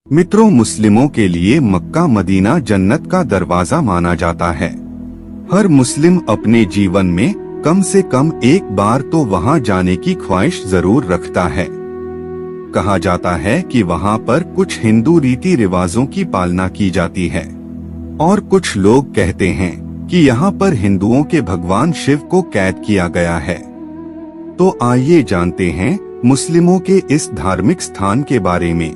मित्रों, मुस्लिमों के लिए मक्का मदीना जन्नत का दरवाजा माना जाता है। हर मुस्लिम अपने जीवन में कम से कम एक बार तो वहां जाने की ख्वाहिश जरूर रखता है। कहा जाता है कि वहां पर कुछ हिंदू रीति रिवाजों की पालना की जाती है और कुछ लोग कहते हैं कि यहाँ पर हिंदुओं के भगवान शिव को कैद किया गया है। तो आइए जानते हैं मुस्लिमों के इस धार्मिक स्थान के बारे में,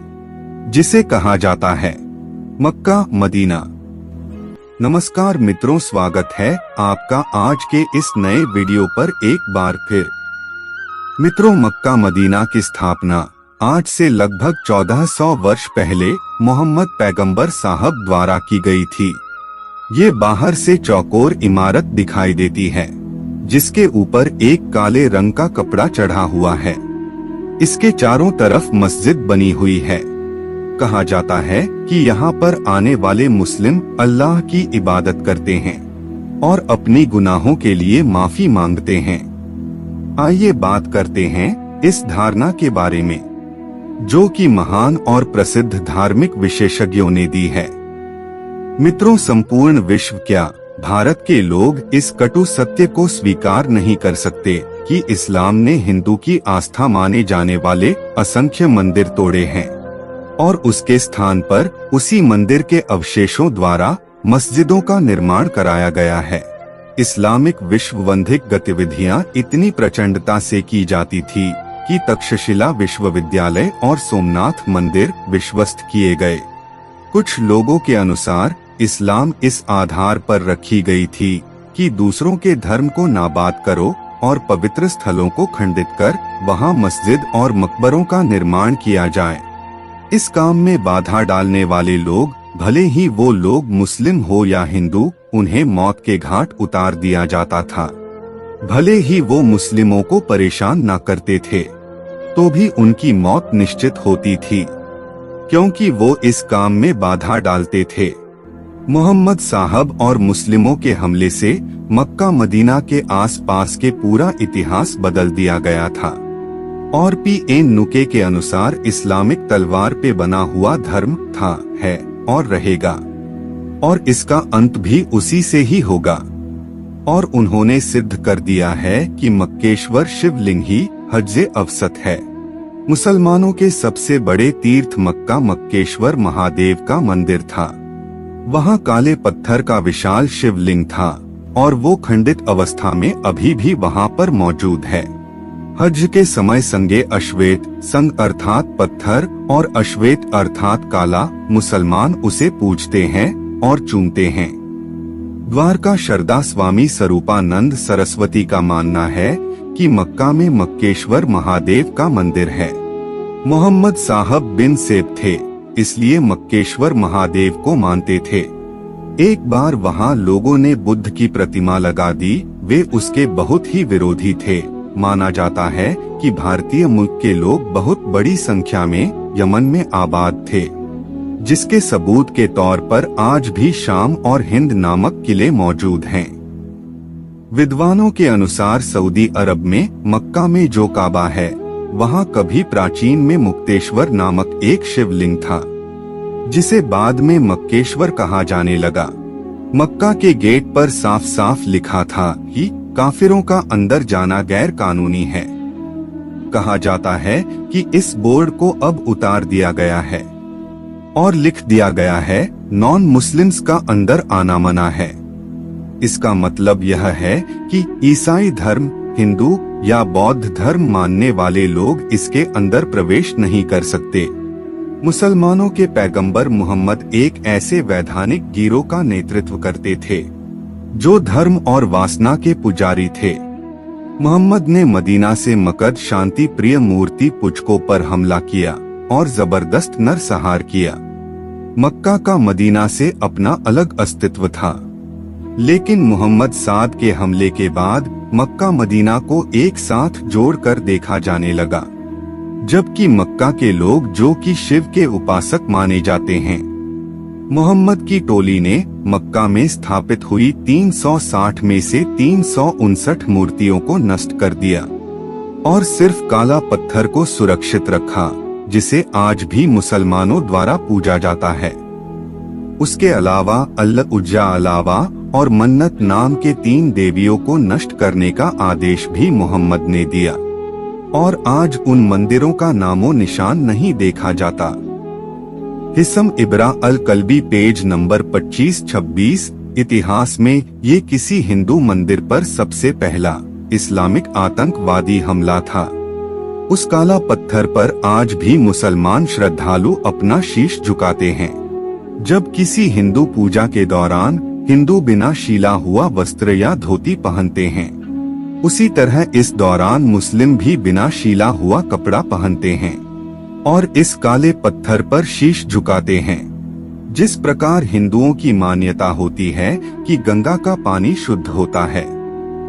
जिसे कहा जाता है मक्का मदीना। नमस्कार मित्रों, स्वागत है आपका आज के इस नए वीडियो पर एक बार फिर। मित्रों, मक्का मदीना की स्थापना आज से लगभग 1400 वर्ष पहले मोहम्मद पैगंबर साहब द्वारा की गई थी। ये बाहर से चौकोर इमारत दिखाई देती है, जिसके ऊपर एक काले रंग का कपड़ा चढ़ा हुआ है। इसके चारों तरफ मस्जिद बनी हुई है। कहा जाता है कि यहाँ पर आने वाले मुस्लिम अल्लाह की इबादत करते हैं और अपनी गुनाहों के लिए माफी मांगते हैं। आइए बात करते हैं इस धारणा के बारे में, जो कि महान और प्रसिद्ध धार्मिक विशेषज्ञों ने दी है। मित्रों, संपूर्ण विश्व क्या भारत के लोग इस कटु सत्य को स्वीकार नहीं कर सकते कि इस्लाम ने हिंदू की आस्था माने जाने वाले असंख्य मंदिर तोड़े हैं और उसके स्थान पर उसी मंदिर के अवशेषों द्वारा मस्जिदों का निर्माण कराया गया है। इस्लामिक विश्ववंधिक गतिविधियां इतनी प्रचंडता से की जाती थी कि तक्षशिला विश्वविद्यालय और सोमनाथ मंदिर विश्वस्त किए गए। कुछ लोगों के अनुसार इस्लाम इस आधार पर रखी गई थी कि दूसरों के धर्म को नाबाद करो और पवित्र स्थलों को खंडित कर वहां मस्जिद और मकबरों का निर्माण किया जाए। इस काम में बाधा डालने वाले लोग, भले ही वो लोग मुस्लिम हो या हिंदू, उन्हें मौत के घाट उतार दिया जाता था। भले ही वो मुस्लिमों को परेशान न करते थे, तो भी उनकी मौत निश्चित होती थी, क्योंकि वो इस काम में बाधा डालते थे। मोहम्मद साहब और मुस्लिमों के हमले से मक्का मदीना के आसपास के पूरा इतिहास बदल दिया गया था और P.N. नुके के अनुसार इस्लामिक तलवार पे बना हुआ धर्म था, है और रहेगा, और इसका अंत भी उसी से ही होगा। और उन्होंने सिद्ध कर दिया है कि मक्केश्वर शिवलिंग ही हज्जे अवसत है। मुसलमानों के सबसे बड़े तीर्थ मक्का मक्केश्वर महादेव का मंदिर था। वहाँ काले पत्थर का विशाल शिवलिंग था और वो खंडित अवस्था में अभी भी वहाँ पर मौजूद है। हज के समय संगे अश्वेत, संग अर्थात पत्थर और अश्वेत अर्थात काला, मुसलमान उसे पूजते हैं और चूमते हैं। द्वारका शरदा स्वामी स्वरूपानंद सरस्वती का मानना है कि मक्का में मक्केश्वर महादेव का मंदिर है। मोहम्मद साहब बिन सेब थे, इसलिए मक्केश्वर महादेव को मानते थे। एक बार वहां लोगों ने बुद्ध की प्रतिमा लगा दी। वे उसके बहुत ही विरोधी थे। माना जाता है कि भारतीय मुल्क के लोग बहुत बड़ी संख्या में यमन में आबाद थे, जिसके सबूत के तौर पर आज भी शाम और हिंद नामक किले मौजूद हैं। विद्वानों के अनुसार सऊदी अरब में मक्का में जो काबा है, वहाँ कभी प्राचीन में मुक्तेश्वर नामक एक शिवलिंग था, जिसे बाद में मक्केश्वर कहा जाने लगा। मक्का के गेट पर साफ साफ लिखा था कि काफिरों का अंदर जाना गैर कानूनी है। कहा जाता है कि इस बोर्ड को अब उतार दिया गया है और लिख दिया गया है नॉन मुस्लिम्स का अंदर आना मना है। इसका मतलब यह है कि ईसाई धर्म, हिंदू या बौद्ध धर्म मानने वाले लोग इसके अंदर प्रवेश नहीं कर सकते। मुसलमानों के पैगंबर मोहम्मद एक ऐसे वैधानिक गिरोह का नेतृत्व करते थे जो धर्म और वासना के पुजारी थे। मोहम्मद ने मदीना से मकद शांति प्रिय मूर्ति पुजकों पर हमला किया और जबरदस्त नरसंहार किया। मक्का का मदीना से अपना अलग अस्तित्व था, लेकिन मोहम्मद साद के हमले के बाद मक्का मदीना को एक साथ जोड़कर देखा जाने लगा, जबकि मक्का के लोग जो कि शिव के उपासक माने जाते हैं, मोहम्मद की टोली ने मक्का में स्थापित हुई 360 में से 359 मूर्तियों को नष्ट कर दिया और सिर्फ काला पत्थर को सुरक्षित रखा। जिसे आज भी मुसलमानों द्वारा पूजा जाता है। उसके अलावा अल्लाह उज्जा अलावा और मन्नत नाम के 3 देवियों को नष्ट करने का आदेश भी मोहम्मद ने दिया और आज उन मंदिरों का नामो निशान नहीं देखा जाता। हिसम इब्रा अल कल्बी पेज नंबर 25-26। इतिहास में ये किसी हिंदू मंदिर पर सबसे पहला इस्लामिक आतंकवादी हमला था। उस काला पत्थर पर आज भी मुसलमान श्रद्धालु अपना शीश झुकाते हैं। जब किसी हिंदू पूजा के दौरान हिंदू बिना शिला हुआ वस्त्र या धोती पहनते हैं, उसी तरह इस दौरान मुस्लिम भी बिना शिला हुआ कपड़ा पहनते हैं और इस काले पत्थर पर शीश झुकाते हैं। जिस प्रकार हिंदुओं की मान्यता होती है कि गंगा का पानी शुद्ध होता है,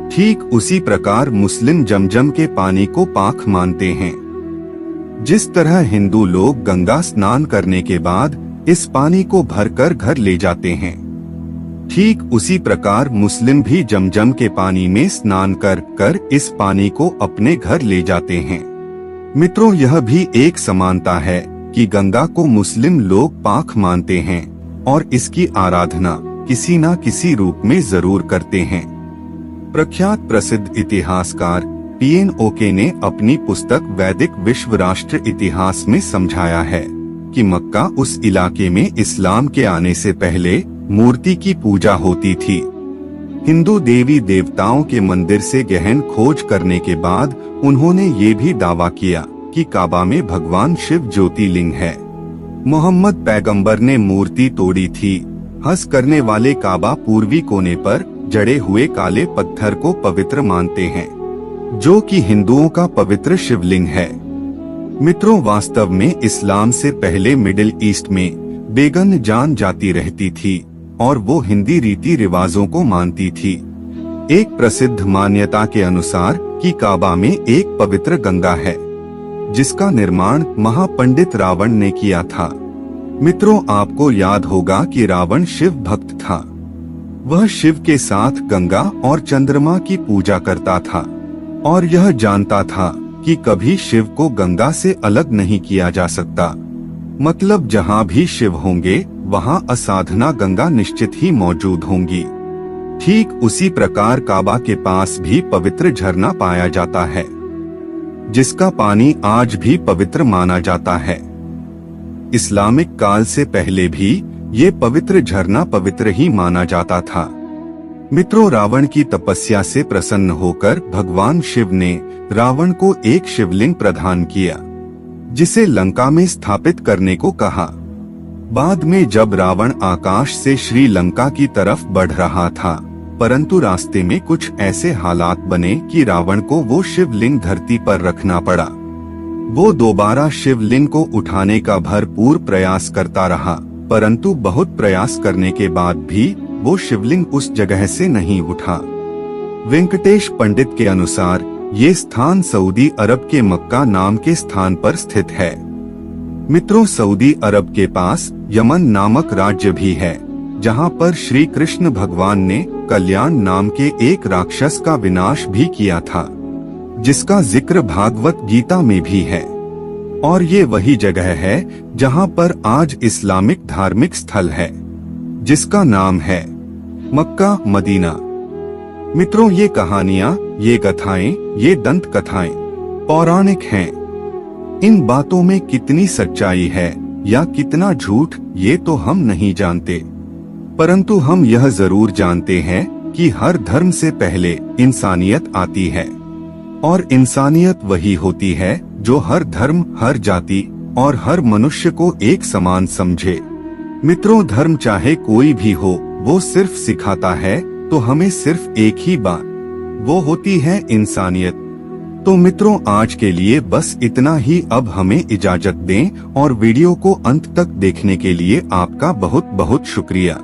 ठीक उसी प्रकार मुस्लिम जमजम के पानी को पाक मानते हैं। जिस तरह हिंदू लोग गंगा स्नान करने के बाद इस पानी को भरकर घर ले जाते हैं, ठीक उसी प्रकार मुस्लिम भी जमजम के पानी में स्नान कर इस पानी को अपने घर ले जाते हैं। मित्रों, यह भी एक समानता है कि गंगा को मुस्लिम लोग पाक मानते हैं और इसकी आराधना किसी न किसी रूप में जरूर करते हैं। प्रख्यात प्रसिद्ध इतिहासकार पीएन ओके ने अपनी पुस्तक वैदिक विश्व राष्ट्र इतिहास में समझाया है कि मक्का उस इलाके में इस्लाम के आने से पहले मूर्ति की पूजा होती थी। हिंदू देवी देवताओं के मंदिर से गहन खोज करने के बाद उन्होंने ये भी दावा किया कि काबा में भगवान शिव ज्योतिर्लिंग है। मोहम्मद पैगंबर ने मूर्ति तोड़ी थी। हंस करने वाले काबा पूर्वी कोने पर जड़े हुए काले पत्थर को पवित्र मानते हैं, जो कि हिंदुओं का पवित्र शिवलिंग है। मित्रों, वास्तव में इस्लाम से पहले मिडिल ईस्ट में बेगन जान जाति रहती थी और वो हिंदी रीति रिवाजों को मानती थी। एक प्रसिद्ध मान्यता के अनुसार कि काबा में एक पवित्र गंगा है, जिसका निर्माण महापंडित रावण ने किया था। मित्रों, आपको याद होगा कि रावण शिव भक्त था। वह शिव के साथ गंगा और चंद्रमा की पूजा करता था और यह जानता था कि कभी शिव को गंगा से अलग नहीं किया जा सकता। मतलब जहाँ भी शिव होंगे वहाँ असाधना गंगा निश्चित ही मौजूद होंगी। ठीक उसी प्रकार काबा के पास भी पवित्र झरना पाया जाता है, जिसका पानी आज भी पवित्र माना जाता है। इस्लामिक काल से पहले भी ये पवित्र झरना पवित्र ही माना जाता था। मित्रों, रावण की तपस्या से प्रसन्न होकर भगवान शिव ने रावण को एक शिवलिंग प्रदान किया, जिसे लंका में स्थापित करने को कहा। बाद में जब रावण आकाश से श्रीलंका की तरफ बढ़ रहा था, परंतु रास्ते में कुछ ऐसे हालात बने कि रावण को वो शिवलिंग धरती पर रखना पड़ा। वो दोबारा शिवलिंग को उठाने का भरपूर प्रयास करता रहा, परंतु बहुत प्रयास करने के बाद भी वो शिवलिंग उस जगह से नहीं उठा। वेंकटेश पंडित के अनुसार ये स्थान सऊदी अरब के मक्का नाम के स्थान पर स्थित है। मित्रों, सऊदी अरब के पास यमन नामक राज्य भी है, जहाँ पर श्री कृष्ण भगवान ने कल्याण नाम के एक राक्षस का विनाश भी किया था, जिसका जिक्र भागवत गीता में भी है। और ये वही जगह है जहाँ पर आज इस्लामिक धार्मिक स्थल है, जिसका नाम है मक्का मदीना। मित्रों, ये कहानियाँ, ये कथाएं, ये दंत कथाएं पौराणिक हैं। इन बातों में कितनी सच्चाई है या कितना झूठ, ये तो हम नहीं जानते, परंतु हम यह जरूर जानते हैं कि हर धर्म से पहले इंसानियत आती है और इंसानियत वही होती है जो हर धर्म, हर जाति और हर मनुष्य को एक समान समझे। मित्रों, धर्म चाहे कोई भी हो, वो सिर्फ सिखाता है तो हमें सिर्फ एक ही बात, वो होती है इंसानियत। तो मित्रों, आज के लिए बस इतना ही। अब हमें इजाजत दें और वीडियो को अंत तक देखने के लिए आपका बहुत बहुत शुक्रिया।